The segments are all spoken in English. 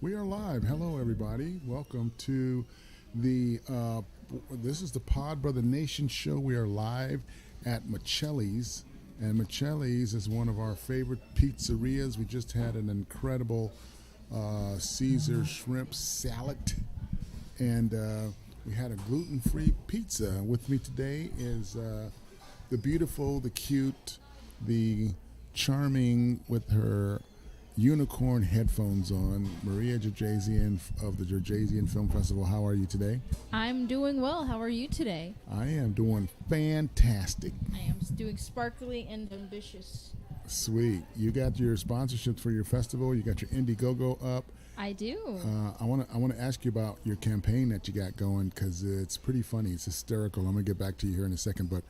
We are live. Hello, everybody. Welcome to the. This is the Pod Brother Nation show. We are live at Miceli's, and Miceli's is one of our favorite pizzerias. We just had an incredible Caesar shrimp salad, and we had a gluten-free pizza. With me today is the beautiful, the cute, the charming with her unicorn headphones on, Maria Georgesian of the Georgesian Film Festival. How are you today? I'm doing well. How are you today? I am doing fantastic. I am doing sparkly and ambitious. Sweet. You got your sponsorships for your festival. You got your Indiegogo up. I do. I want to ask you about your campaign that you got going because it's pretty funny. It's hysterical. I'm gonna get back to you here in a second, but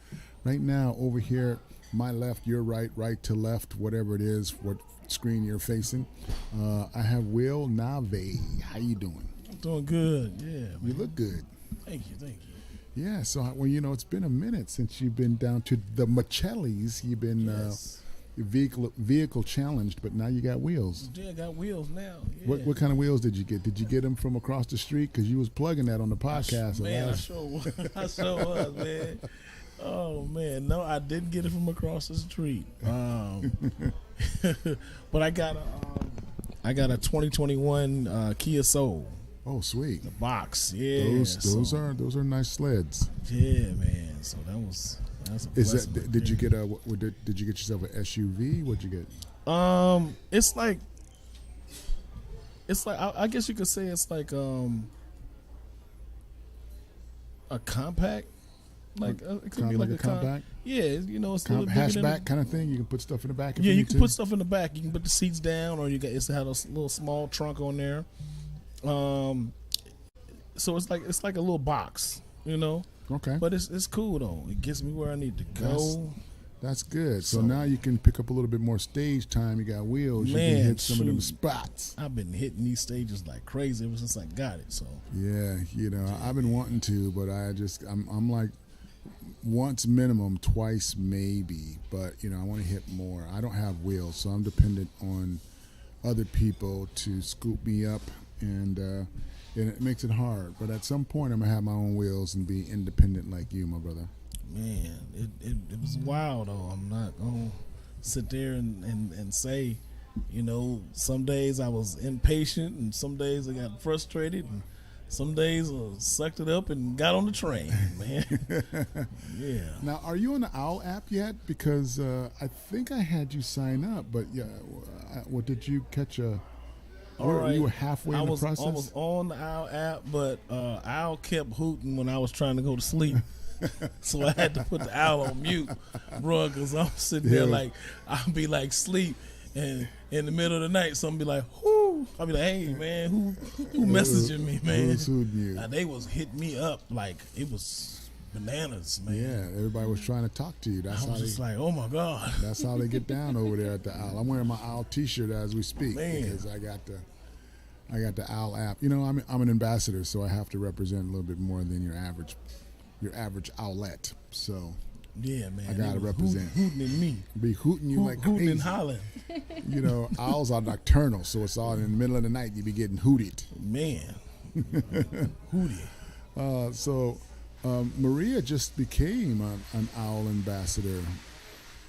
right now over here, my left, your right, right to left, whatever it is, what screen you're facing, I have Will Nave. How you doing? I'm doing good. Yeah, man. You look good. Thank you. Yeah. So well, it's been a minute since you've been down to the Miceli's. You've been Yes. vehicle challenged, but now you got wheels. Yeah, I got wheels now. Yeah. What kind of wheels did you get? Did you get them from across the street? Because you was plugging that on the podcast. Man, I sure was, man. Oh man, no, I didn't get it from across the street. But I got a 2021 Kia Soul. Oh, sweet. The box. Yeah. Those are nice sleds. Yeah, man. So that's a Is blessing. that did you get did you get yourself an SUV? What'd you get? It's like I guess you could say it's like a compact. Like it could be like a compact. Yeah, it's a little bigger than Hatchback kind of thing. You can put stuff in the back. If Yeah, you you need can to. put stuff in the back. You can put the seats down, or it's had a little small trunk on there. So it's like a little box, Okay, But it's cool though. It gets me where I need to go. that's good. So So- now you can pick up a little bit more stage time. You got wheels. You can Man, hit some of them shoot. spots. I've been hitting these stages like crazy ever since I got it. So Yeah, I've been wanting to, but I'm like once minimum, twice maybe. But I want to hit more. I don't have wheels, so I'm dependent on other people to scoop me up, and it makes it hard. But at some point, I'm gonna have my own wheels and be independent like you, my brother. man, it was wild though. I'm not gonna sit there and say, some days I was impatient and some days I got frustrated and some days I sucked it up and got on the train, man. Yeah. Now, are you on the OWL app yet? Because I think I had you sign up, but yeah, what did you catch a? All right. You were halfway in the process. I was on the OWL app, but OWL kept hooting when I was trying to go to sleep. So I had to put the OWL on mute, bro, because I'm sitting there Yeah. like, I'll be like sleep, and in the middle of the night, somebody be like, whoo. I'll be like, hey, man, who messaging me, man? Who's hooting you? Now, they was hitting me up like it was bananas, man. Yeah, everybody was trying to talk to you. I That's how was just they. like, oh, my God. That's how they get down over there at the OWL. I'm wearing my OWL T-shirt as we speak Man. because I got the OWL app. I'm an ambassador, so I have to represent a little bit more than your average outlet. So Yeah, man. I gotta They was represent. Hooting at me. be hooting you like Hooting crazy. and hollering. Owls are nocturnal, so it's all in the middle of the night. You be getting hooted. Man. Hootie. So Maria just became an owl ambassador.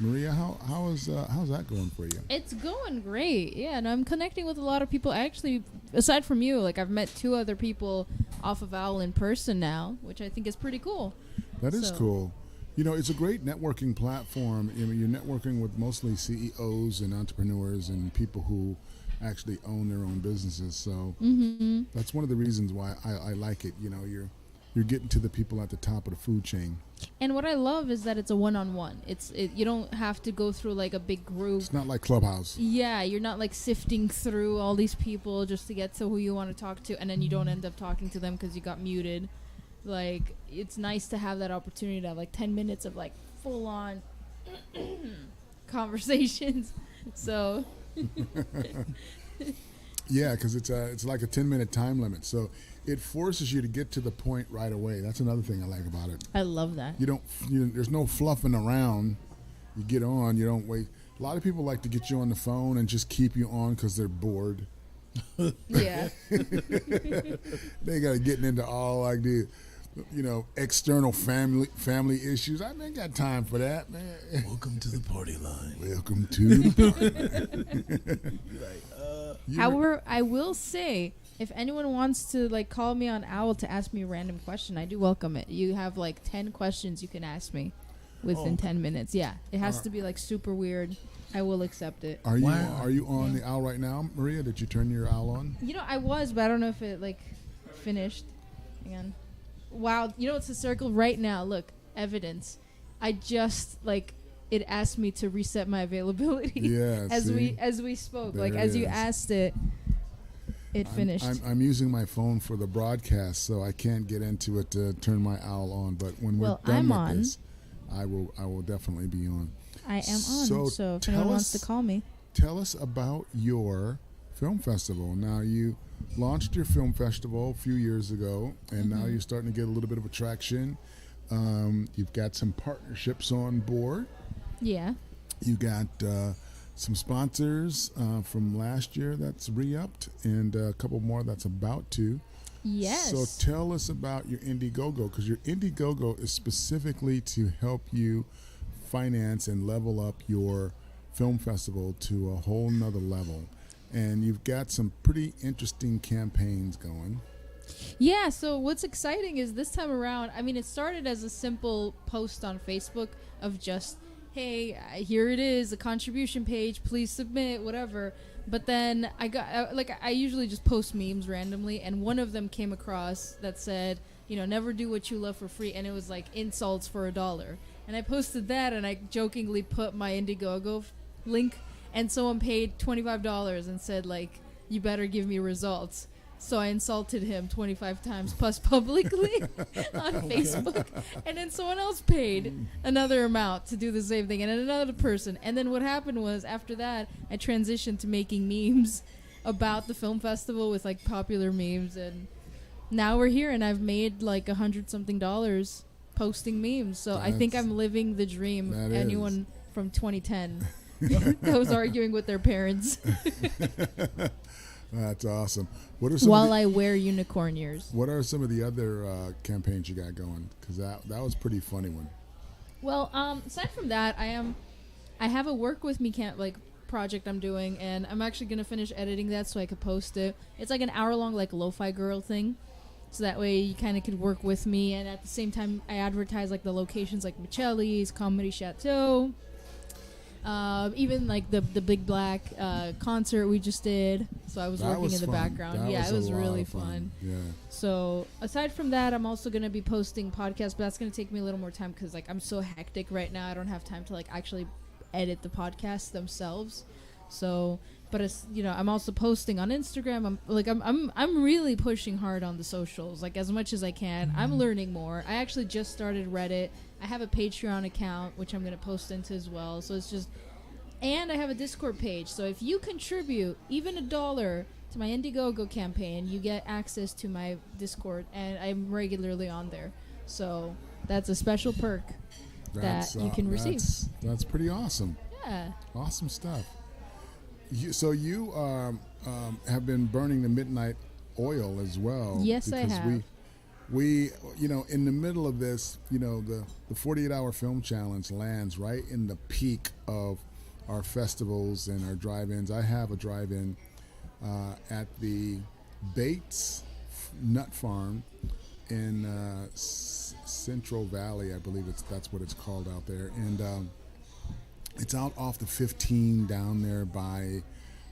Maria, how's that going for you? It's going great. Yeah, and I'm connecting with a lot of people. Actually, aside from you, I've met 2 other people off of OWL in person now, which I think is pretty cool. That is So- cool. It's a great networking platform. You're networking with mostly CEOs and entrepreneurs and people who actually own their own businesses. So that's one of the reasons why I like it. You're getting to the people at the top of the food chain. And what I love is that it's a one-on-one. You don't have to go through a big group. It's not like Clubhouse. Yeah, you're not sifting through all these people just to get to who you want to talk to, and then you don't end up talking to them because you got muted. It's nice to have that opportunity to have 10 minutes of full-on conversations. So Yeah, because it's like a 10-minute time limit, so it forces you to get to the point right away. That's another thing I like about it. I love that. There's no fluffing around. You get on. You don't wait. A lot of people like to get you on the phone and just keep you on because they're bored. Yeah. They got getting into all like the, external family issues. I ain't got time for that, man. Welcome to the party line. Welcome to the party. However, I will say, if anyone wants to like call me on Owl to ask me a random question, I do welcome it. You have like 10 questions you can ask me within 10 minutes. Yeah, it has to be like super weird. I will accept it. Are you on the Owl right now, Maria? Did you turn your Owl on? I was, but I don't know if it like finished. Hang on. Wow, it's hysterical right now. Look, evidence. I just it asked me to reset my availability. Yeah. as we spoke, There as it you is. asked it, it finished. I'm using my phone for the broadcast, so I can't get into it to turn my Owl on. But when we're done with this, I will definitely be on. I am on. So if anyone wants to call me, tell us about your film festival. Now you launched your film festival a few years ago, and now you're starting to get a little bit of attraction. You've got some partnerships on board. Yeah. You got some sponsors from last year that's re-upped, and a couple more that's about to. Yes. So tell us about your Indiegogo, because your Indiegogo is specifically to help you finance and level up your film festival to a whole nother level. And you've got some pretty interesting campaigns going. Yeah, so what's exciting is this time around, it started as a simple post on Facebook of just, hey, here it is, a contribution page, please submit, whatever. But then I usually just post memes randomly, and one of them came across that said, never do what you love for free, and it was like insults for $1. And I posted that, and I jokingly put my Indiegogo link, and someone paid $25 and said, you better give me results. So I insulted him 25 times plus publicly on Facebook. And then someone else paid another amount to do the same thing, and then another person. And then what happened was, after that, I transitioned to making memes about the film festival with popular memes. And now we're here, and I've made $100-something posting memes. So I think I'm living the dream. Anyone from 2010 that was arguing with their parents. That's awesome. What are some While I wear unicorn ears. What are some of the other campaigns you got going? Because that was a pretty funny one. Well, aside from that, I have a work with me project I'm doing, and I'm actually gonna finish editing that so I could post it. It's an hour-long lo-fi girl thing, so that way you kind of could work with me, and at the same time I advertise the locations like Miceli's, Comedy Chateau, even the Big Black concert we just did. So I was working in the background. It was really fun. Yeah. So aside from that, I'm also going to be posting podcasts, but that's going to take me a little more time because I'm so hectic right now. I don't have time to actually edit the podcasts themselves. So, but it's, I'm also posting on Instagram. I'm really pushing hard on the socials, as much as I can. I'm learning more. I actually just started Reddit. I have a Patreon account, which I'm going to post into as well. So it's just, and I have a Discord page. So if you contribute even $1 to my Indiegogo campaign, you get access to my Discord, and I'm regularly on there. So that's a special perk that you can receive. That's pretty awesome. Yeah. Awesome stuff. So you have been burning the midnight oil as well. Yes, I have. We in the middle of this, the 48-hour film challenge lands right in the peak of our festivals and our drive-ins. I have a drive-in at the Bates Nut Farm in Central Valley, I believe that's what it's called out there, and it's out off the 15 down there by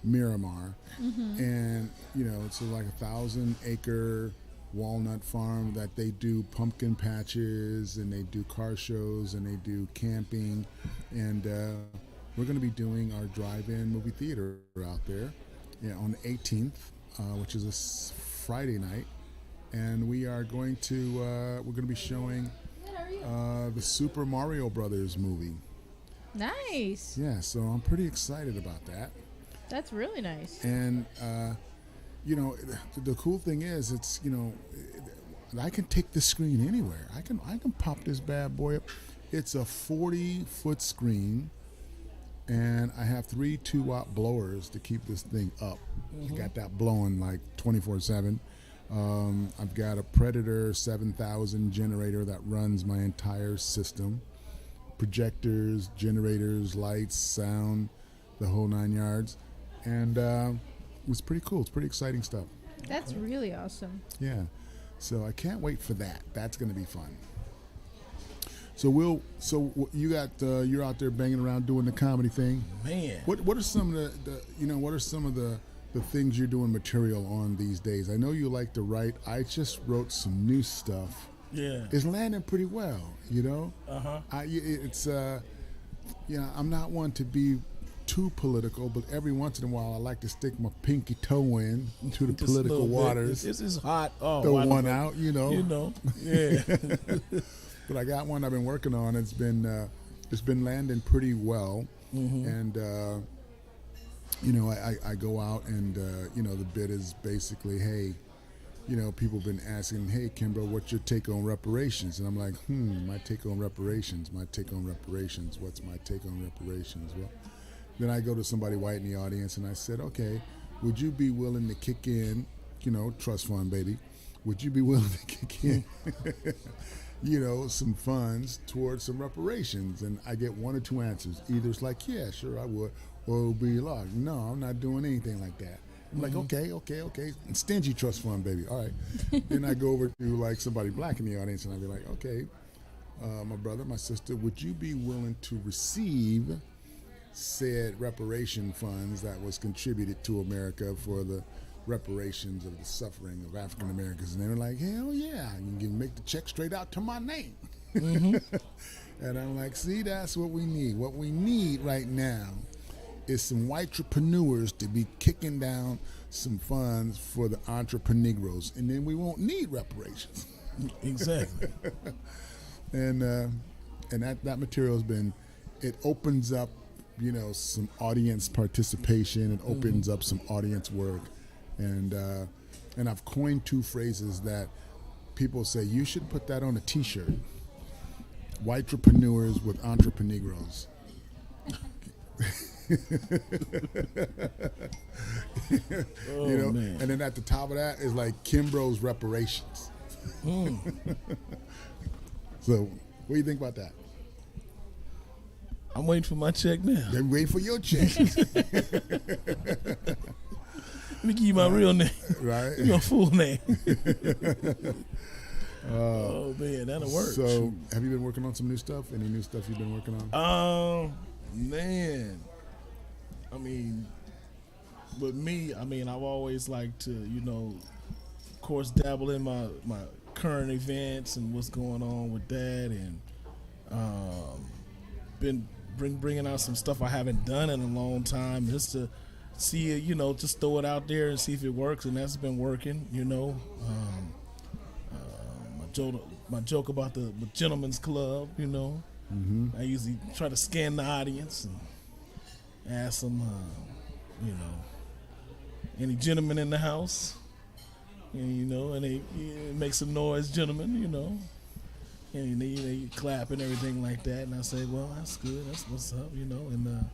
Miramar, and it's 1,000-acre walnut farm that they do pumpkin patches and they do car shows and they do camping, and we're going to be doing our drive-in movie theater out there on the 18th, which is a Friday night, and we are going to be showing the Super Mario Brothers movie. Nice. Yeah, so I'm pretty excited about that. That's really nice. And the cool thing is, it's I can take this screen anywhere. I can pop this bad boy up. It's a 40-foot screen, and I have 3 2-watt blowers to keep this thing up. I got that blowing like 24/7. I've got a Predator 7000 generator that runs my entire system. Projectors, generators, lights, sound, the whole 9 yards. And it was pretty cool. It's pretty exciting stuff. That's really awesome. Yeah. So I can't wait for that. That's going to be fun. So you got you're out there banging around doing the comedy thing. Man. What are some of the things you're doing material on these days? I know you like to write. I just wrote some new stuff. Yeah. It's landing pretty well, you know? Uh-huh. I'm not one to be too political, but every once in a while I like to stick my pinky toe in to the Just a political little bit. waters. This is hot. Oh, Throw one wonderful. out, you know. You know. Yeah. But I got one I've been working on. It's been landing pretty well, and I go out and the bit is basically, hey, people have been asking, hey, Kimbro, what's your take on reparations? And I'm like, my take on reparations. What's my take on reparations? Well, then I go to somebody white in the audience and I said, okay, would you be willing to kick in, trust fund, baby? Would you be willing to kick in, some funds towards some reparations? And I get 1 or 2 answers. Either it's like, yeah, sure, I would. Or it'll be like, no, I'm not doing anything like that. I'm like, okay. And stingy trust fund, baby. All right. Then I go over to like somebody black in the audience and I'd be like, okay, my brother, my sister, would you be willing to receive said reparation funds that was contributed to America for the reparations of the suffering of African Americans? And they were like, hell yeah, you can make the check straight out to my name. And I'm like, see, that's what we need. What we need right now is some white entrepreneurs to be kicking down some funds for the entrepreneurs, and then we won't need reparations. Exactly. And that material has been, it opens up, some audience participation. It opens up some audience work, and I've coined 2 phrases that people say you should put that on a T-shirt. White entrepreneurs with entrepreneurs. Man. And then at the top of that is like Kimbro's reparations. So, what do you think about that? I'm waiting for my check now. Then wait for your check. Let me give you my real name. Right? Your full name. Oh man, that'll work. So, have you been working on some new stuff? Any new stuff you've been working on? Man, I mean, with me, I've always liked to, of course, dabble in my current events and what's going on with that, and been bringing out some stuff I haven't done in a long time, just to see it, just throw it out there and see if it works, and that's been working, my joke about the gentleman's club, I usually try to scan the audience and ask them, any gentlemen in the house, and they make some noise, gentlemen, and they clap and everything like that, and I say, well, that's good, that's what's up, and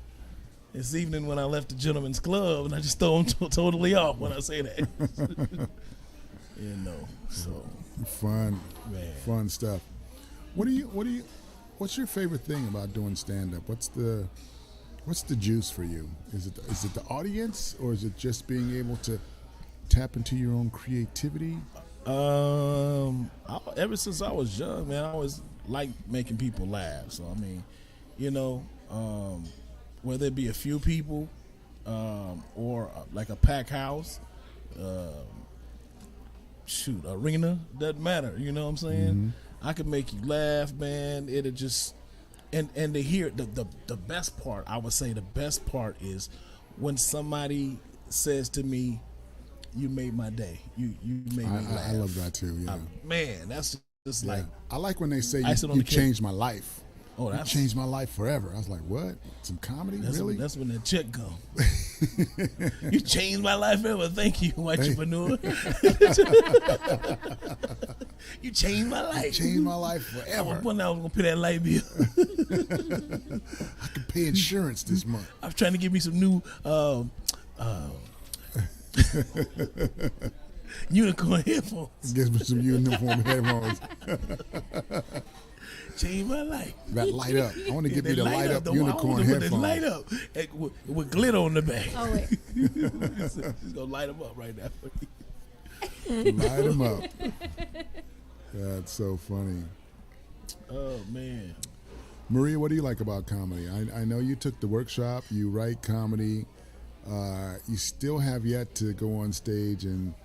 this evening when I left the gentleman's club, and I just throw them totally off when I say that, so fun stuff. What's your favorite thing about doing stand-up? What's the juice for you? Is it the audience, or is it just being able to tap into your own creativity? Ever since I was young, man, I always liked making people laugh. So whether it be a few people, or like a packed house, arena, doesn't matter. You know what I'm saying? I could make you laugh, man. It'll just and to hear the best part, I would say the best part is when somebody says to me, you made my day. You made me laugh. I love that too. Yeah, man, that's just like, I like when they say you you changed my life. Oh, you changed my life forever. I was like, what? Some comedy, really? That's when the check go. You changed my life forever. Thank you, entrepreneur. You changed my life. You changed my life forever. One day I was gonna pay that light bill. I can pay insurance this month. I'm trying to get me some new unicorn headphones. Gives me some uniform headphones Change my life. that light up. I want to get me the light up the unicorn With headphones. light up with glitter on the back. Oh wait. She's gonna light them up right now. Light them up. That's so funny. Oh man. Maria, what do you like about comedy? I know you took the workshop. You write comedy. You still have yet to go on stage and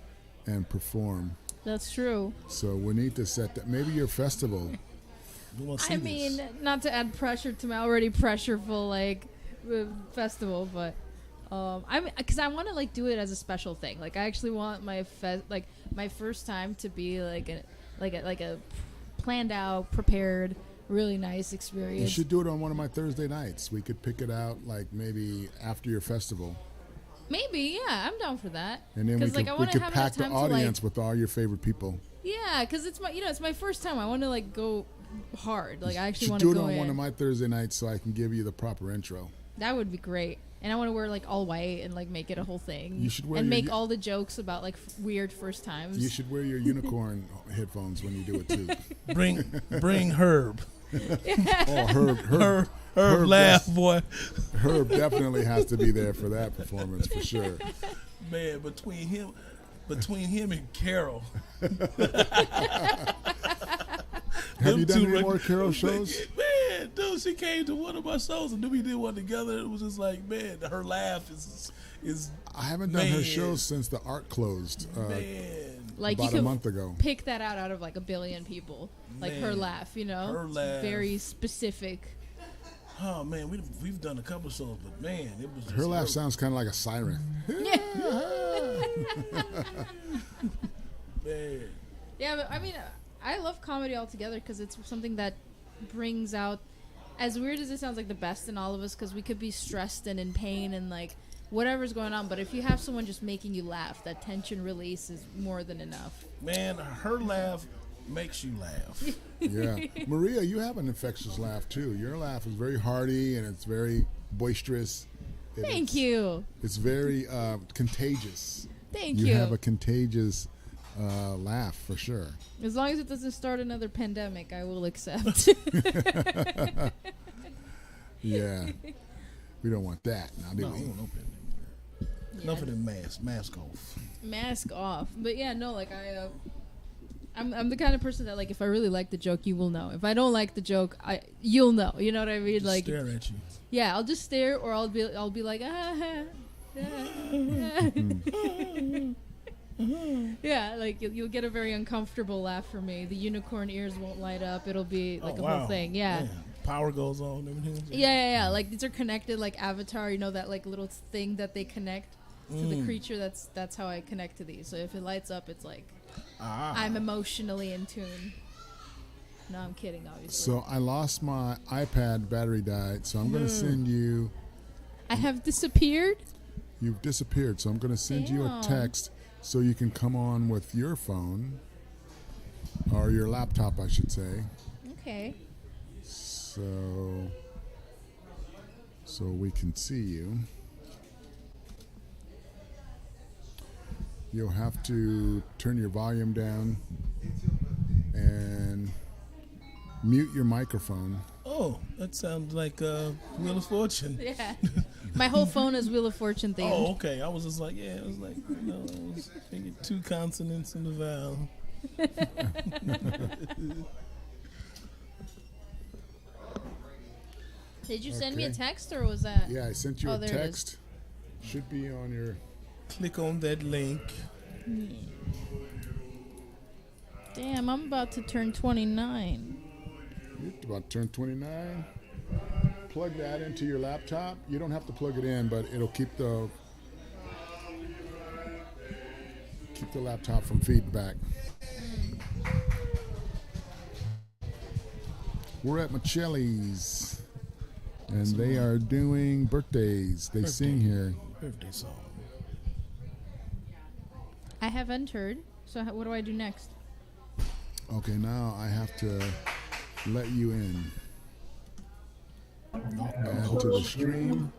perform. That's true. So we need to set that. Maybe your festival. We wanna see I this. mean, not to add pressure to my already pressureful festival, but because I want to like do it as a special thing. Like I actually want my my first time to be like a planned out, prepared, really nice experience. You should do it on one of my Thursday nights. We could pick it out like maybe after your festival. Maybe, yeah, I'm down for that. And then we 'Cause, like, I could wanna have pack enough the time to, audience with all your favorite people. Yeah, because it's my first time. I want to like go hard. Like I You actually should want do to it go on in. one of my Thursday nights so I can give you the proper intro. That would be great. And I want to wear like all white and like make it a whole thing. You should wear and your make all the jokes about like weird first times. You should wear your unicorn headphones when you do it too. Bring Herb. Oh, Herb Laugh, does- boy. Herb definitely has to be there for that performance for sure. Man, between him and Carol. Have you done two any rec- more Carol shows? Man, dude, she came to one of my shows and then we did one together. It was just like, man, her laugh is I haven't done her Man. shows since the art closed man. like about you could a month ago. pick that out of like a billion people. Like her Man. laugh, you know? Her It's laugh. very specific. Oh man, we've done a couple shows, but man, it was just Her laugh sounds kind of like a siren. Man. Yeah, but I mean, I love comedy altogether because it's something that brings out, as weird as it sounds, like the best in all of us. Because we could be stressed and in pain and like whatever's going on, but if you have someone just making you laugh, that tension release is more than enough. Man, her laugh makes you laugh. Yeah. Maria, you have an infectious laugh too. Your laugh is very hearty and it's very boisterous. Thank you. It's very contagious. Thank You you. have a contagious laugh for sure. As long as it doesn't start another pandemic, I will accept. Yeah. We don't want that now, do No, we? no pandemic. Enough of the mask off. Mask off. But yeah, no, like I'm the kind of person that like if I really like the joke, you will know. If I don't like the joke, you'll know. You know what I mean? Just Like stare at you. yeah, I'll just stare or I'll be like yeah, like you'll get a very uncomfortable laugh from me. The unicorn ears won't light up. It'll be like a whole thing. Yeah. Man, power goes on. Everything. Yeah. Like these are connected like Avatar, you know, that like little thing that they connect to the creature. That's how I connect to these. So if it lights up, it's like I'm emotionally in tune. No, I'm kidding, obviously. So I lost my iPad, battery died, so I'm going to send you, I have disappeared? you've disappeared, so I'm going to send you a Damn. text so you can come on with your phone, or your laptop, I should say. Okay. So we can see you. You'll have to turn your volume down and mute your microphone. Oh, that sounds like Wheel of Fortune. Yeah. My whole phone is Wheel of Fortune themed. Oh, okay. I was just like, yeah, it was like, you know, I was thinking 2 consonants in the vowel. Did you send me a Okay. text or was that? Yeah, I sent you Oh, a there it is. text. Should be on your. Click on that link. Damn, I'm about to turn 29. You're about to turn 29. Plug that into your laptop. You don't have to plug it in, but it'll keep the laptop from feedback. We're at Miceli's, and they are doing birthdays. They sing here. Birthday song. I have entered. So what do I do next? Okay, now I have to let you in. Add to the stream.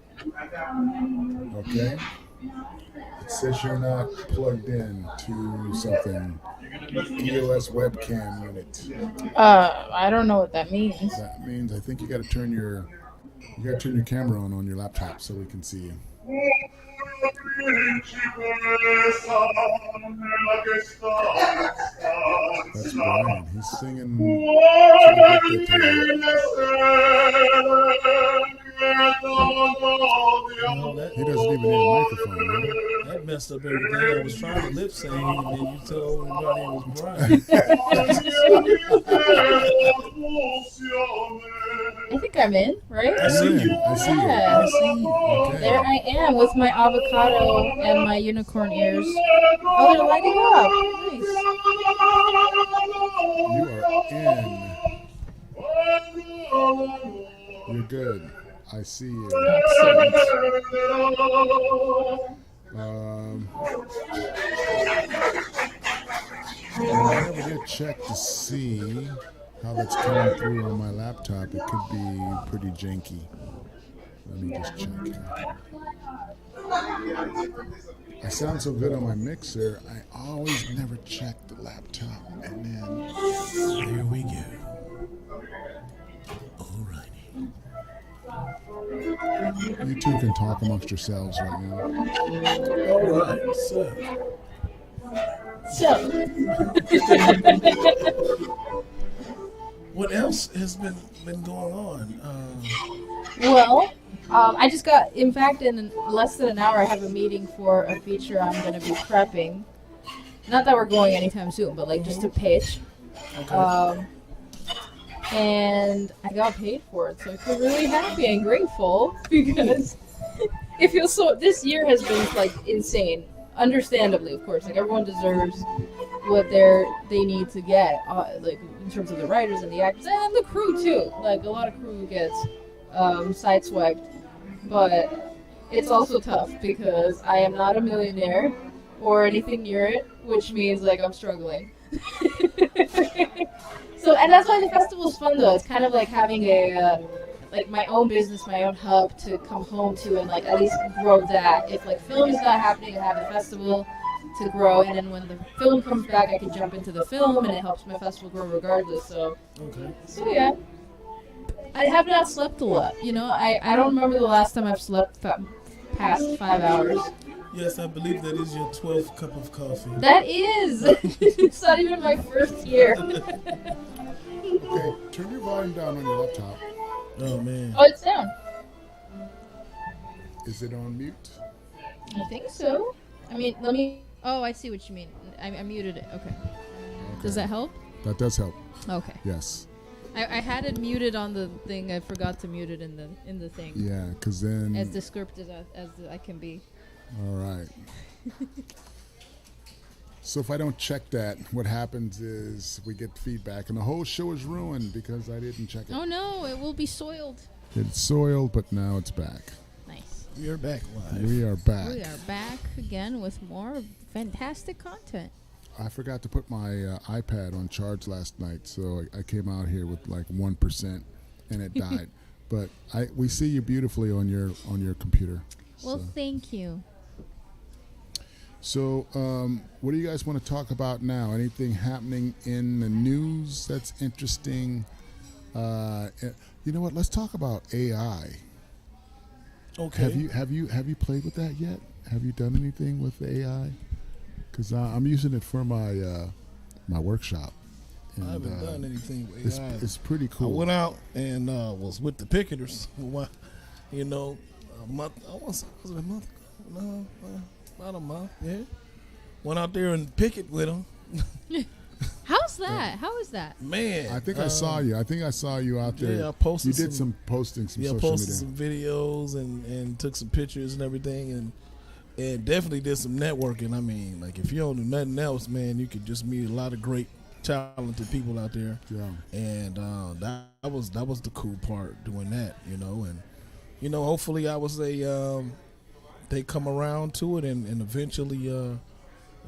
Okay. It says you're not plugged in to something. EOS webcam unit. I don't know what that means. That means I think you got to turn your camera on your laptop so we can see you. That's Brian. He's singing to the No, that, He doesn't even need a microphone, huh? that messed up everything. I was trying to lip sync, and then you told everybody it was Brian. I think I'm in, right? I see you. I see you. Yeah. I see you. Okay. There I am with my avocado and my unicorn ears. Oh, they're lighting up. You are in. You're good. I see you. Nice. I never did check to see how that's coming through on my laptop. It could be pretty janky. Let me just check here. I sound so good on my mixer. I always never check the laptop, and then There we go. Alrighty. you two can talk amongst yourselves right now. Alright, so So, what else has been going on? well, I just got, in fact, in less than an hour, I have a meeting for a feature I'm going to be prepping. Not that we're going anytime soon, but like just to pitch. Okay. And I got paid for it, so I feel really happy and grateful because it feels so. This year has been like insane. Understandably, of course, like everyone deserves what they need to get, like in terms of the writers and the actors and the crew too. Like a lot of crew gets sideswiped, but it's also tough because I am not a millionaire or anything near it, which means like I'm struggling. So, and that's why the festival is fun though. It's kind of like having a like my own business, my own hub to come home to and like at least grow that. If like film is not happening, I have the festival to grow, and then when the film comes back, I can jump into the film, and it helps my festival grow regardless. So yeah, I have not slept a lot. You know, I don't remember the last time I've slept past 5 hours. Yes, I believe that is your 12th cup of coffee. That is. It's not even my first year. Okay, turn your volume down on your laptop. Oh man. Oh, it's down. Is it on mute? I think so. I mean, let me. Oh, I see what you mean. I muted it. Okay. Does that help? That does help. Okay. Yes. I had it muted on the thing. I forgot to mute it in the thing. Yeah, because then. As descriptive as I can be. All right. So if I don't check that, what happens is we get feedback, and the whole show is ruined because I didn't check it. Oh no, it will be soiled. It's soiled, but now it's back. Nice. You're back live. We are back. We are back again with more fantastic content. I forgot to put my iPad on charge last night, so I came out here with like 1%, and it died. But we see you beautifully on your computer. Well, so. thank you. So, what do you guys want to talk about now? Anything happening in the news that's interesting? You know what? Let's talk about AI. Okay. Have you played with that yet? Have you done anything with AI? Because I'm using it for my my workshop. And, I haven't done anything with AI. It's pretty cool. I went out and was with the picketers. A month. Was it a month? No, about a month. Yeah. Went out there and picket with them. How's that? How is that? Man, I think I saw you. I think I saw you out there. Yeah, I posted. You did some posting, some Yeah, social posted media. some videos and took some pictures and everything, and definitely did some networking. I mean, like if you don't do nothing else, man, you could just meet a lot of great, talented people out there. Yeah. And that was the cool part, doing that, and hopefully I was they come around to it and eventually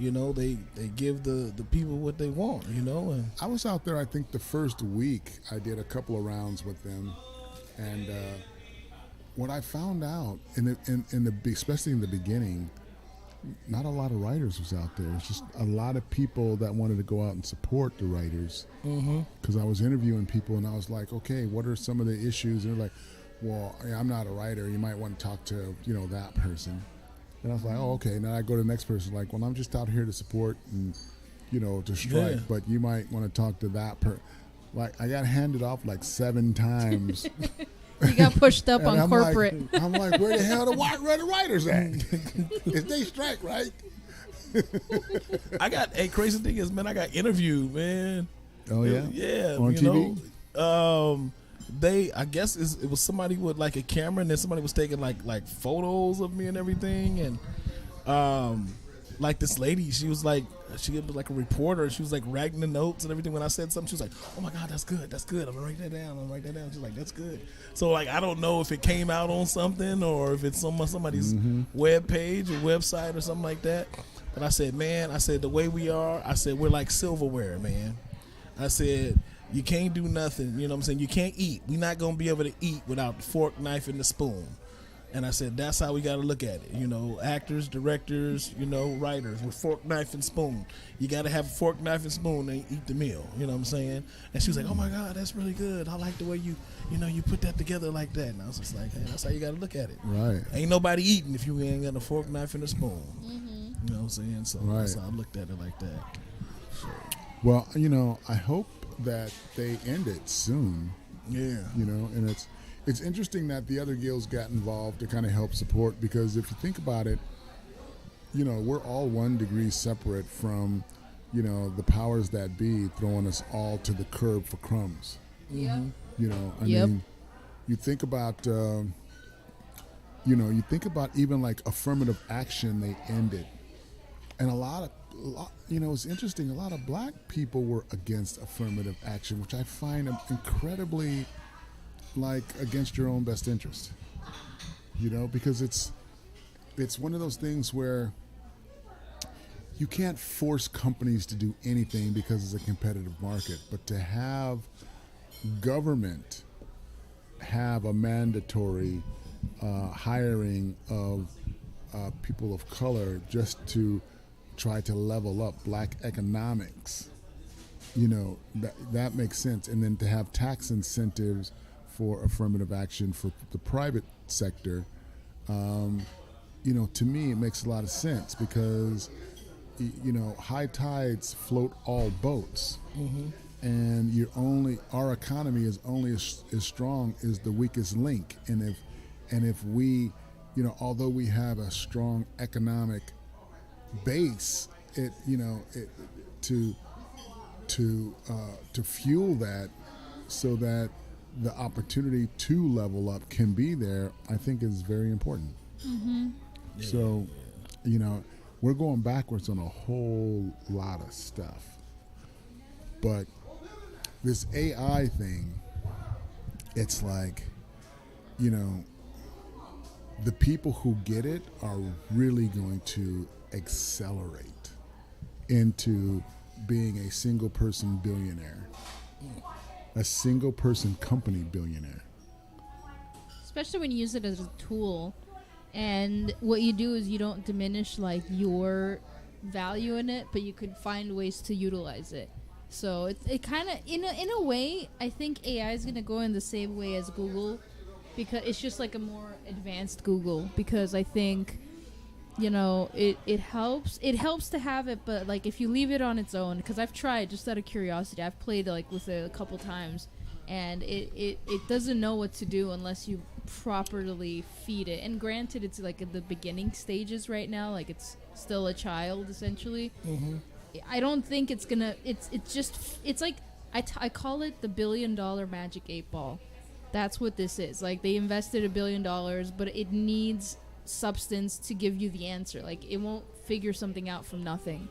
they give the people what they want, and I was out there, I think the first week I did a couple of rounds with them, and what I found out especially in the beginning, not a lot of writers was out there. It's just a lot of people that wanted to go out and support the writers. Because I was interviewing people and I was like, okay, what are some of the issues? And they're like, well, I'm not a writer. You might want to talk to, that person. And I was like, oh, okay. Now I go to the next person, like, well, I'm just out here to support and, to strike. Yeah. But you might want to talk to that person. Like, I got handed off like 7 times. You got pushed up And on I'm corporate. I'm like, where the hell where the writers at? If they strike, right? I got a crazy thing is, man, I got interviewed, man. Oh yeah, Yeah, on TV. I guess it was somebody with like a camera, and then somebody was taking like photos of me and everything, and like this lady, she was like a reporter. She was like writing the notes and everything. When I said something, she was like, "Oh my God, that's good. I'm gonna write that down. She's like, "That's good." So like, I don't know if it came out on something or if it's on somebody's web page or website or something like that. But I said, man, the way we are, I said, we're like silverware, man. I said, you can't do nothing. You know what I'm saying? You can't eat. We're not going to be able to eat without the fork, knife, and the spoon. And I said, that's how we got to look at it. Actors, directors, writers with fork, knife, and spoon. You got to have a fork, knife, and spoon and eat the meal. You know what I'm saying? And she was like, oh, my God, that's really good. I like the way you put that together like that. And I was just like, hey, that's how you got to look at it. Right. Ain't nobody eating if you ain't got a fork, knife, and a spoon. You know what I'm saying? So Right. that's how I looked at it like that. So, Well, I hope that they end it soon. yeah. And it's interesting that the other guilds got involved to kind of help support, because if you think about it, we're all 1 degree separate from, the powers that be throwing us all to the curb for crumbs. Yeah. I Yep. mean, you think about, even like affirmative action, they ended. And a lot, it's interesting. A lot of black people were against affirmative action, which I find incredibly, like, against your own best interest. Because it's one of those things where you can't force companies to do anything because it's a competitive market. But to have government have a mandatory hiring of people of color just to try to level up black economics, that makes sense. And then to have tax incentives for affirmative action for the private sector, to me it makes a lot of sense, because high tides float all boats. And our economy is only as strong as the weakest link. And if we, although we have a strong economic base, to fuel that, so that the opportunity to level up can be there, I think is very important. So, we're going backwards on a whole lot of stuff. But this AI thing, it's like, the people who get it are really going to accelerate into being a single person billionaire, a single person company billionaire. Especially when you use it as a tool, and what you do is you don't diminish like your value in it, but you could find ways to utilize it. So it kind of, in a way, I think AI is going to go in the same way as Google, because it's just like a more advanced Google. Because I think, it helps to have it, but like if you leave it on its own, because I've tried just out of curiosity, I've played like with it a couple times, and it doesn't know what to do unless you properly feed it. And granted, it's like at the beginning stages right now, like it's still a child essentially. I don't think it's gonna. It's like I call it the $1 billion magic 8-ball. That's what this is. Like they invested $1 billion, but it needs substance to give you the answer. Like it won't figure something out from nothing,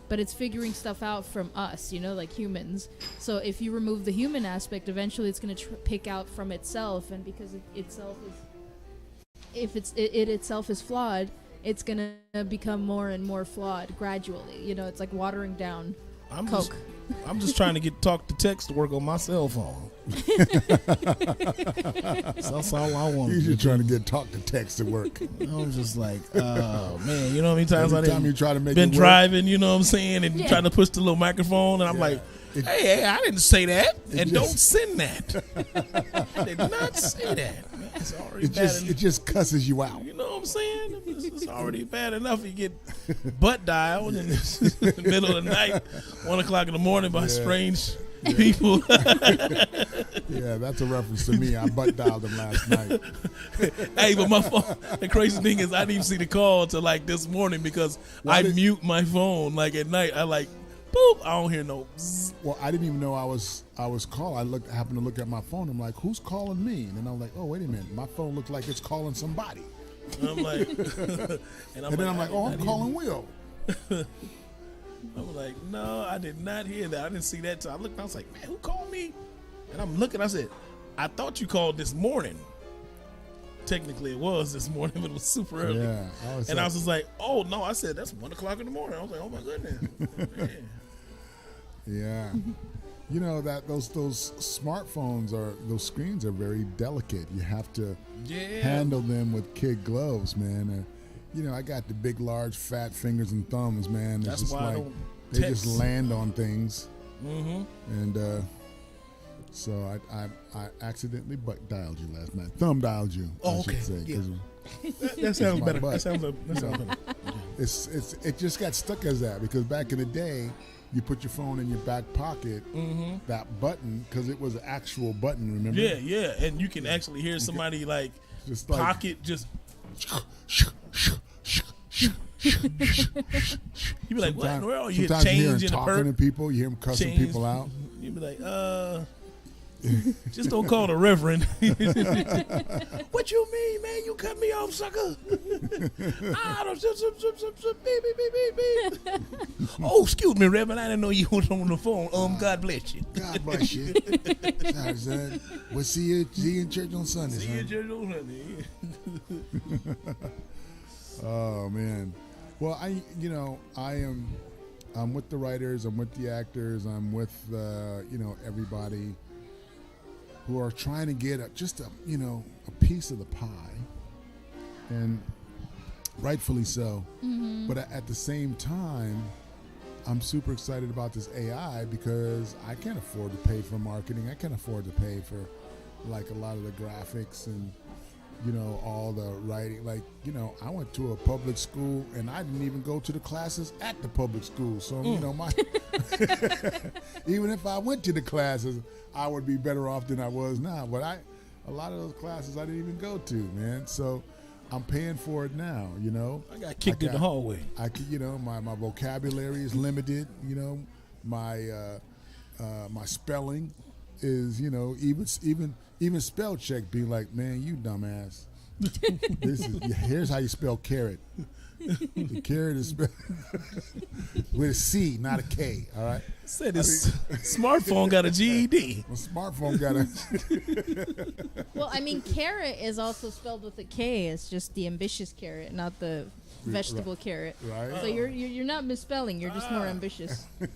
but it's figuring stuff out from us. Like humans. So if you remove the human aspect, eventually it's gonna pick out from itself, and because it itself is flawed, it's gonna become more and more flawed gradually. It's like watering down Coke. I'm just trying to talk to text to work on my cell phone. That's all I want. You're just trying to get talk to text to work. I'm just like, oh man, you know how many times Every I time you try to make been it work, driving, you know what I'm saying, and trying to push the little microphone, and I'm like, hey, I didn't say that, and don't send that. I did not say that. Man, it's already bad enough. It just cusses you out. You know what I'm saying? It's already bad enough. You get butt dialed in the middle of the night, 1 o'clock in the morning by strange people. Yeah, that's a reference to me. I butt dialed them last night. Hey, but my phone, the crazy thing is I didn't even see the call until like this morning because I mute my phone like at night. I like, boop, I don't hear no bzzz. Well, I didn't even know I was called. I happened to look at my phone. I'm like, who's calling me? And then I'm like, oh, wait a minute. My phone looks like it's calling somebody. And I'm like, and then I'm like, oh, I'm calling Will. I'm like, no, I did not hear that. I didn't see that. So I looked and I was like, man, who called me? And I'm looking, I said, I thought you called this morning. Technically it was this morning, but it was super early. Yeah, I was just like, oh no, I said that's 1 o'clock in the morning. I was like, oh my goodness. Yeah. You know that those smartphones those screens are very delicate. You have to handle them with kid gloves, man. You know, I got the big, large, fat fingers and thumbs, man. It's that's just why like I don't they text. just land on things. Mm-hmm. And so I accidentally butt dialed you last night. Thumb dialed you. Oh, I should okay. say, That sounds better. butt. That sounds better. It just got stuck as that because back in the day, you put your phone in your back pocket, that button, because it was an actual button, remember? Yeah, and you can actually hear somebody like just pocket just. You be like, what? Where are you? Sometimes you hear Change him in the talking to perk. people, you hear him cussing Change. people out. You be like, just don't call the reverend. What you mean, man? You cut me off, sucker. Oh, excuse me, Reverend. I didn't know you was on the phone. God bless you. God bless you. Sorry, son. We'll see you in church on Sunday. See you in son. church on Sunday. Oh man. Well, I'm with the writers, I'm with the actors, I'm with everybody who are trying to get a piece of the pie, and rightfully so. Mm-hmm. But at the same time, I'm super excited about this AI because I can't afford to pay for marketing. I can't afford to pay for like a lot of the graphics and all the writing. Like, I went to a public school and I didn't even go to the classes at the public school. So, my even if I went to the classes, I would be better off than I was now. But a lot of those classes I didn't even go to, man. So I'm paying for it now, I got kicked in the hallway. My vocabulary is limited, my spelling is, even spell check be like, man, you dumbass. Here's how you spell carrot. The carrot is spelled with a C, not a K. All right. Said his smartphone got a GED. My smartphone got a. Well, I mean, carrot is also spelled with a K. It's just the ambitious carrot, not the vegetable carrot. Right. So you're not misspelling. You're just more ambitious. I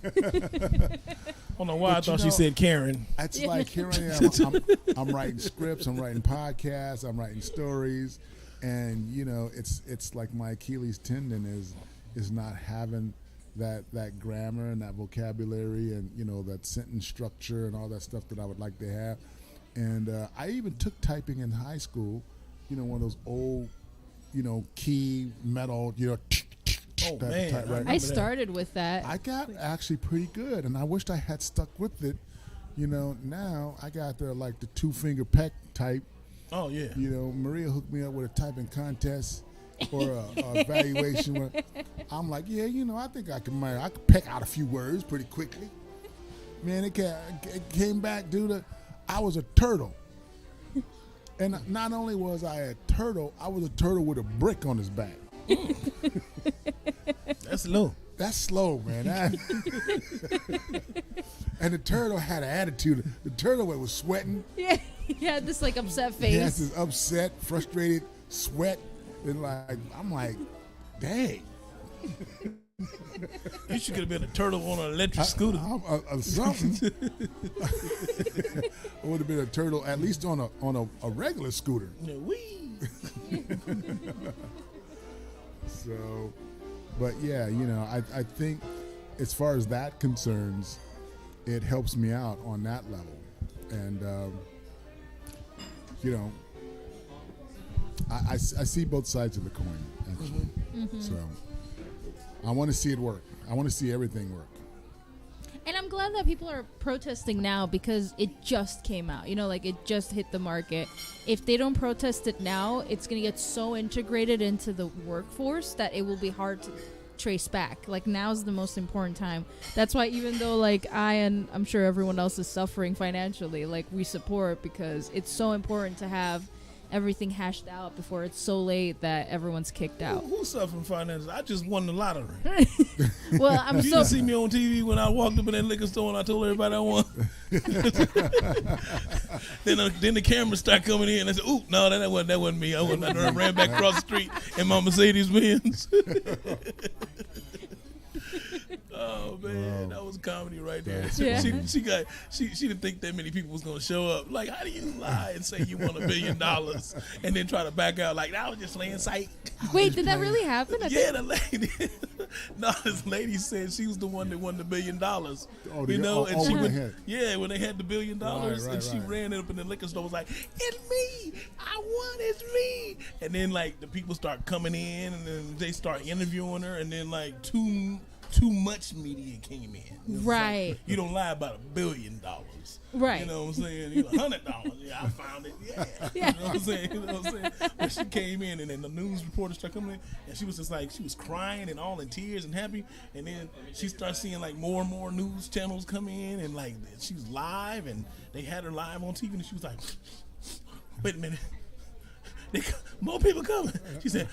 don't know why I thought she said Karen. It's like here I am. I'm writing scripts. I'm writing podcasts. I'm writing stories, and it's like my Achilles tendon is not having that grammar and that vocabulary and that sentence structure and all that stuff that I would like to have. And I even took typing in high school. One of those old, key metal, Oh man, right? I started with that. I got actually pretty good, and I wished I had stuck with it. Now I got the 2-finger peck type. Oh yeah. Maria hooked me up with a typing contest or a evaluation. Where I'm like, yeah, I think I could peck out a few words pretty quickly. Man, it came back, dude. I was a turtle. And not only was I a turtle, I was a turtle with a brick on his back. That's low. That's slow, man. And the turtle had an attitude. The turtle was sweating. Yeah, he had this upset face. He has this upset, frustrated sweat. And I'm like, dang. You should have been a turtle on an electric scooter. Something. It would have been a turtle, at least on a regular scooter. Yeah, wee. So, but yeah, I think as far as that concerns, it helps me out on that level, and I see both sides of the coin actually. So I want to see it work. I want to see everything work. And I'm glad that people are protesting now because it just came out. Like it just hit the market. If they don't protest it now, it's going to get so integrated into the workforce that it will be hard to trace back. Like now's the most important time. That's why even though like I and I'm sure everyone else is suffering financially, like we support because it's so important to have everything hashed out before it's so late that everyone's kicked out. Who's suffering finances? I just won the lottery. Well, I'm You so didn't see me on TV when I walked up in that liquor store and I told everybody I won. Then the cameras start coming in and I said, "Ooh, no, that wasn't me. I ran back across the street in my Mercedes Benz." Oh man, that was comedy right there. Yeah. She didn't think that many people was gonna show up. Like, how do you lie and say you won $1 billion and then try to back out? Like, that was just laying sight. Wait, did that really happen? Yeah, the lady. No, this lady said she was the one that won $1 billion. Oh, And she when went, they had- yeah, when they had the $1 billion, Right, and she right. ran it up in the liquor store, was like, "It's me, I won, it's me." And then like the people start coming in, and then they start interviewing her, and then like too much media came in. It was Right. like, you don't lie about $1 billion. Right. You know what I'm saying? $100. Yeah, I found it. Yeah. Yeah. You know what I'm saying? When she came in, and then the news reporters started coming in, and she was just like, she was crying and all in tears and happy. And then she started seeing like more and more news channels come in, and like she was live, and they had her live on TV, and she was like, "Wait a minute, more people coming." She said,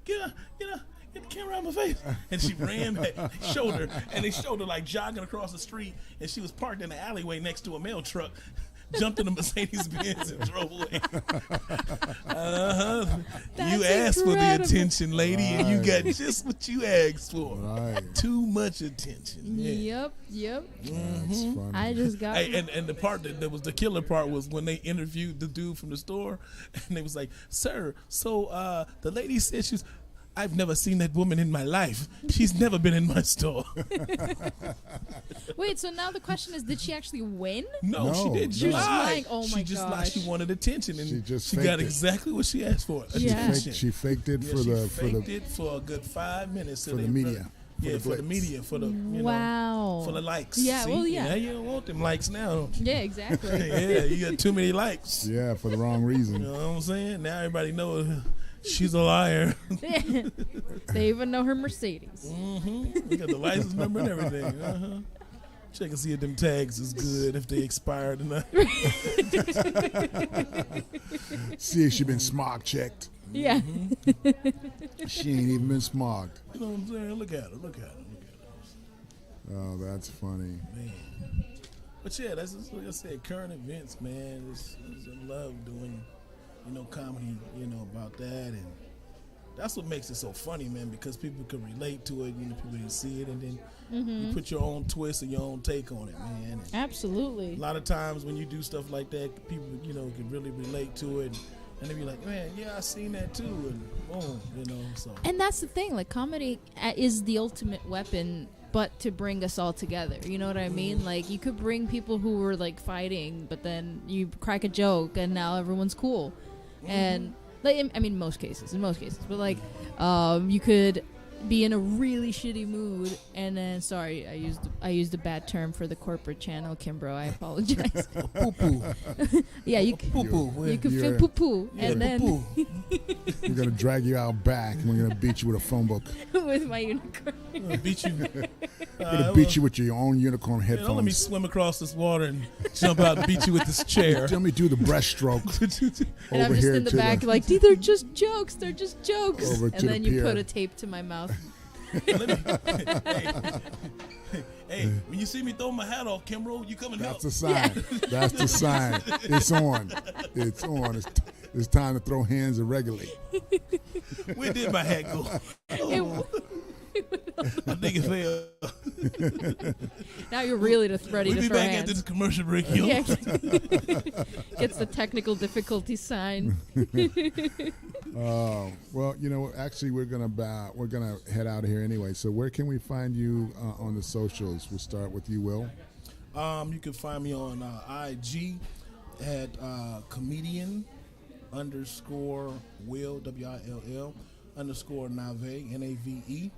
"Get up. Get the camera out of my face." And she ran back, showed her, and they showed her like jogging across the street, and she was parked in the alleyway next to a mail truck, jumped in the Mercedes Benz and drove away. You asked for the incredible. attention, lady, and you got just what you asked for. Right. Too much attention. Yeah. Yep. That's funny. I just got Hey, and the part that was the killer part was when they interviewed the dude from the store, and they was like, "Sir, so the lady said I've never seen that woman in my life. She's never been in my store." Wait, so now the question is, did she actually win? No, No, she didn't. She no. lied. lying. Oh my She just lied. She gosh. wanted attention, and She just she faked got it. exactly what she asked for. Yeah. Attention. She faked it Yeah, for she the faked it for a good 5 minutes. for the media. Yeah, the for the blitz. media, for the Wow. for the likes. Yeah, See? well, yeah. Now you don't want them likes now. Don't you? Yeah, exactly. Yeah, you got too many likes. Yeah, for the wrong reason. You know what I'm saying? Now everybody knows she's a liar. They even know her Mercedes. You got the license number and everything. Check and see if them tags is good, if they expired or not. See if she been smog checked. Yeah. She ain't even been smogged. You know what I'm saying? Look at her. Look at her. Oh, that's funny. Man. But yeah, that's just, like I said, current events, man. I love doing, comedy, about that. And that's what makes it so funny, man, because people can relate to it, people can see it, and then you put your own twist and your own take on it, man. And Absolutely. a lot of times when you do stuff like that, people, can really relate to it. And they be like, "Man, yeah, I seen that too," and boom, so. And that's the thing, like comedy is the ultimate weapon, but to bring us all together. You know what I mean? Like you could bring people who were like fighting, but then you crack a joke and now everyone's cool. And like in most cases, but like you could be in a really shitty mood and then sorry, I used a bad term for the corporate channel, Kimbro. I apologize. Poo-poo. Yeah, you Poo-poo. you could feel Yeah. poo-poo Yeah, and then poo-poo. We're gonna drag you out back, and we're gonna beat you with a phone book. with my unicorn. I'm gonna beat you. We're gonna beat you with your own unicorn Don't let me headphones. swim across this water and jump out and beat you with this chair. Let me do the breaststroke And I'm over just here in the to back the. like, these are just jokes. They're just jokes. Over And to then the you put pier. a tape to my mouth. Hey, when you see me throw my hat off, Kimbro, you come and help. That's the sign. That's the sign. It's on. It's on. It's time to throw hands irregularly. Where did my hat go? It I think it failed. Now you're really ready We'll to be throw back hands. at this commercial break, yo. Yeah. Gets the technical difficulty sign. Well, actually, we're gonna head out of here anyway. So where can we find you on the socials? We'll start with you, Will. You can find me on IG at comedian _ Will WILL _ Nave NAVE,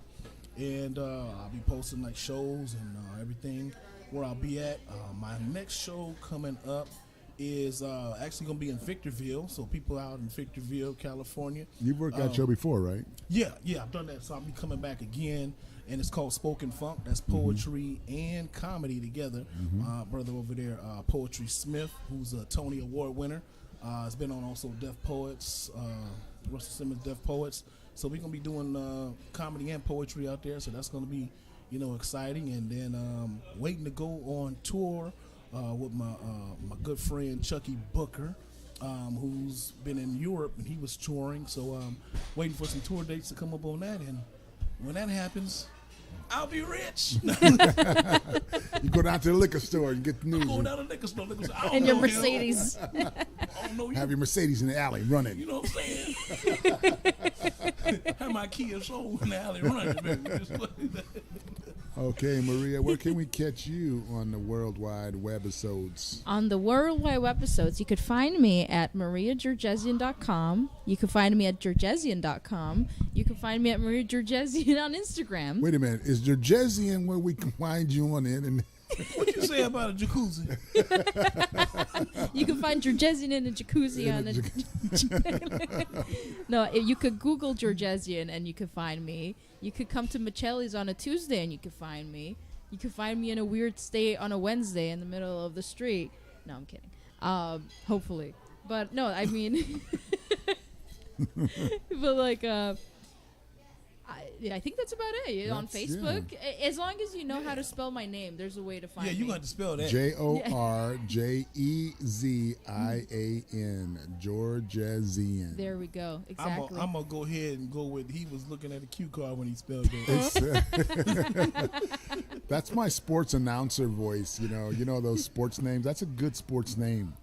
and I'll be posting like shows and everything where I'll be at. My next show coming up is actually gonna be in Victorville, so people out in Victorville, California. You've worked that show before, right? Yeah, I've done that, so I'll be coming back again, and it's called Spoken Funk. That's poetry and comedy together. Brother over there, Poetry Smith, who's a Tony Award winner, has been on also Deaf Poets, Russell Simmons Deaf Poets. So we're gonna be doing comedy and poetry out there, so that's gonna be exciting. And then waiting to go on tour with my good friend Chucky Booker, who's been in Europe and he was touring. So waiting for some tour dates to come up on that, and when that happens, I'll be rich. You go down to the liquor store and get the news. Go down to the liquor store. I don't And your know him. Mercedes. I don't know you. Have your Mercedes in the alley running. You know what I'm saying? Have my Kia Soul in the alley running, baby. Okay, Maria, where can we catch you on the worldwide webisodes? On the worldwide episodes, you could find me at mariageorgesian.com. You can find me at georgesian.com. You can find me at Maria Georgesian on Instagram. Wait a minute, is Georgesian where we can find you on it? And What you say about a jacuzzi? You can find Georgesian in a jacuzzi on a... No, you could Google Georgesian and you could find me. You could come to Miceli's on a Tuesday and you could find me. You could find me in a weird state on a Wednesday in the middle of the street. No, I'm kidding. Hopefully. But no, I mean... but like... I think that's about it. On Facebook, as long as you know how to spell my name, there's a way to find me. Yeah, you got to spell that. JORJEZIAN. Georgesian. There we go. Exactly. I'm gonna go ahead and go with. He was looking at a cue card when he spelled it. That's my sports announcer voice. You know those sports names. That's a good sports name.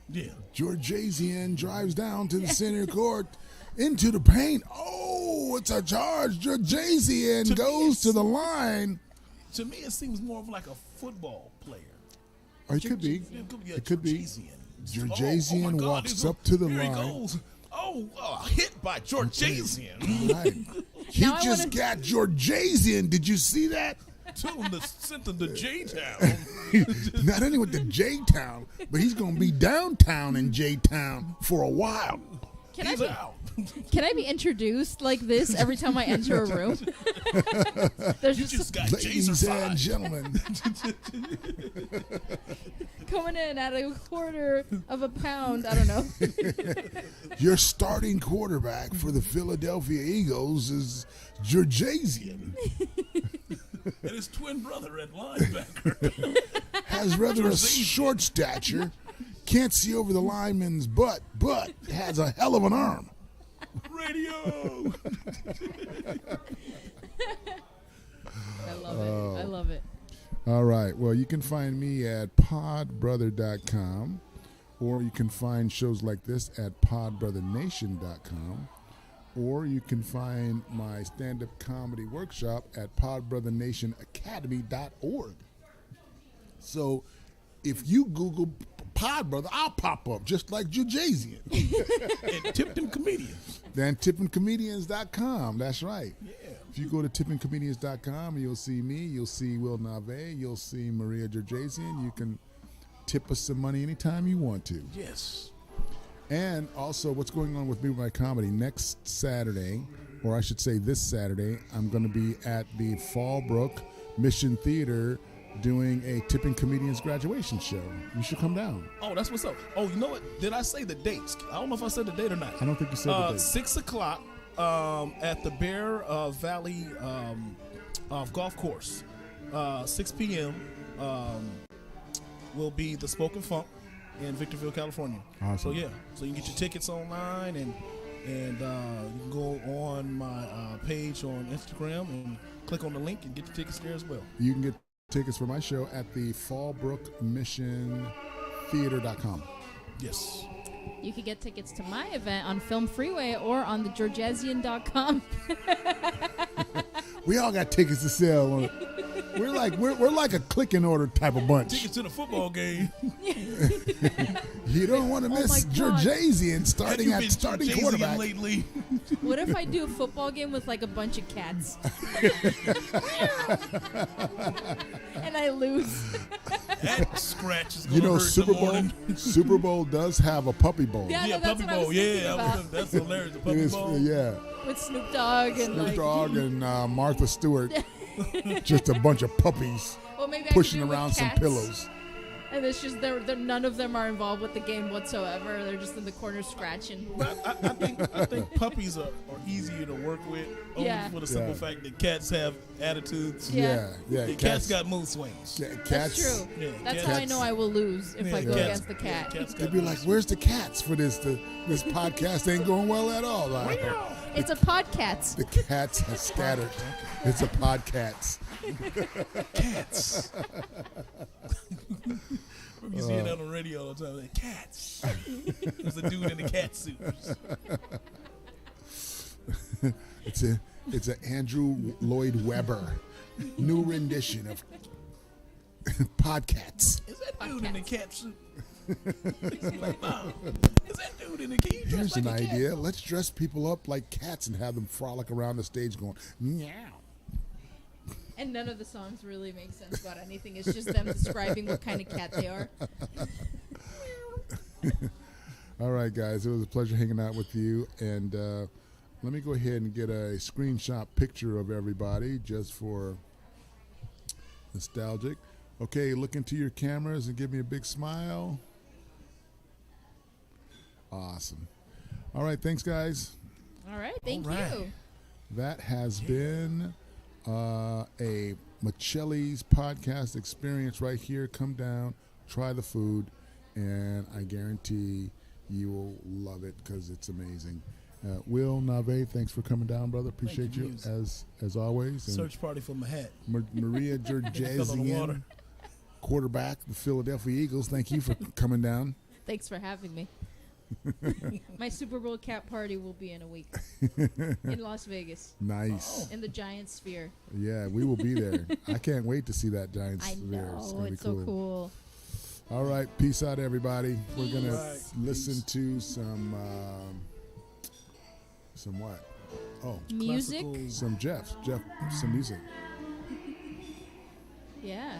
Yeah. Georgesian drives down to the center court. Into the paint. Oh, it's a charge. Georgesian goes to the line. To me, it seems more of like a football player. Or it could be. It could be. Georgesian walks up to the Here line. He goes. Hit by Georgesian. Right. He just got Georgesian. Did you see that? Sent him to J-Town. Not only with the J-Town, but he's going to be downtown in J-Town for a while. Can I be introduced like this every time I enter a room? There's just got ladies and gentlemen. Coming in at a quarter of a pound. I don't know. Your starting quarterback for the Philadelphia Eagles is Georgesian. And his twin brother at linebacker. Has rather a short stature. Can't see over the lineman's butt, but has a hell of an arm. Radio. I love it. I love it. All right. Well, you can find me at podbrother.com, or you can find shows like this at podbrothernation.com, or you can find my stand-up comedy workshop at podbrothernationacademy.org. So if you Google Pod Brother, I'll pop up just like Georgesian. And Tipton Comedians. Then tippingcomedians.com. That's right. Yeah. If you go to tippingcomedians.com, you'll see me, you'll see Will Nave, you'll see Maria Georgesian. You can tip us some money anytime you want to. Yes. And also, what's going on with me with my comedy? Next Saturday, or I should say this Saturday, I'm going to be at the Fallbrook Mission Theater doing a Tipping Comedians graduation show. You should come down. Oh, that's what's up. Oh, you know what? Did I say the dates? I don't know if I said the date or not. I don't think you said the date. 6 o'clock at the Bear Valley Golf Course. 6 p.m. Will be the Spoken Funk in Victorville, California. Awesome. So, yeah. So you can get your tickets online and And you can go on my page on Instagram and click on the link and get your tickets there as well. You can get tickets for my show at the fallbrookmissiontheater.com. Yes. You could get tickets to my event on Film Freeway or on thegeorgesian.com. We all got tickets to sell. We're like a click and order type of bunch. Tickets to the football game. You don't want to miss my God. Georgesian starting Have you been starting Jay-Z quarterback. lately? What if I do a football game with like a bunch of cats? And I lose. That scratch is You gonna know, hurt in the morning. Super Bowl does have a puppy bowl. Yeah. Yeah, no, that's puppy what I was bowl. thinking Yeah, about. that's hilarious. The It puppy is, bowl. yeah. With Snoop Dogg and Snoop like. Dogg and Martha Stewart. Just a bunch of puppies Well, maybe I pushing could do it with around some cats. pillows. And it's just none of them are involved with the game whatsoever. They're just in the corner scratching. But I think puppies are easier to work with, only Yeah. for the simple Yeah. fact that cats have attitudes. Yeah. Yeah. Cats got mood swings. Cats. That's true. Yeah, That's cats- how I know I will lose if I go cats- against the cat. yeah, cats They'd got be mood like, swings. "Where's the cats for this? This podcast ain't going well at all." Like, It's a podcast. the cats have scattered. It's a podcast. Cats. You see that on the radio all the time. Like, cats. There's a dude in a cat suit. It's a Andrew Lloyd Webber new rendition of Podcats. Is that dude in the cat suit? He's like, Mom, is that dude in the cat? He Here's dressed an like a cat. idea. Let's dress people up like cats and have them frolic around the stage going meow. And none of the songs really make sense about anything. It's just them describing what kind of cat they are. All right, guys. It was a pleasure hanging out with you. And let me go ahead and get a screenshot picture of everybody just for nostalgic. Okay, look into your cameras and give me a big smile. Awesome. All right, thanks, guys. All right. Thank All right. you. That has been a Miceli's podcast experience right here. Come down, try the food, and I guarantee you will love it because it's amazing. Will Nave, thanks for coming down, brother. Appreciate you, you Muse. as always. And Search party for my hat. Maria Fell in the Georgesian, water. quarterback, the Philadelphia Eagles. Thank you for coming down. Thanks for having me. My Super Bowl cat party will be in a week in Las Vegas Nice. in the Giant Sphere. Yeah, we will be there. I can't wait to see that Giants. I there. know. gonna be It's so cool. All right, peace out, everybody. We're gonna Right, listen peace. to some what? Oh, Music? Classical- some Jeff, some music. Yeah.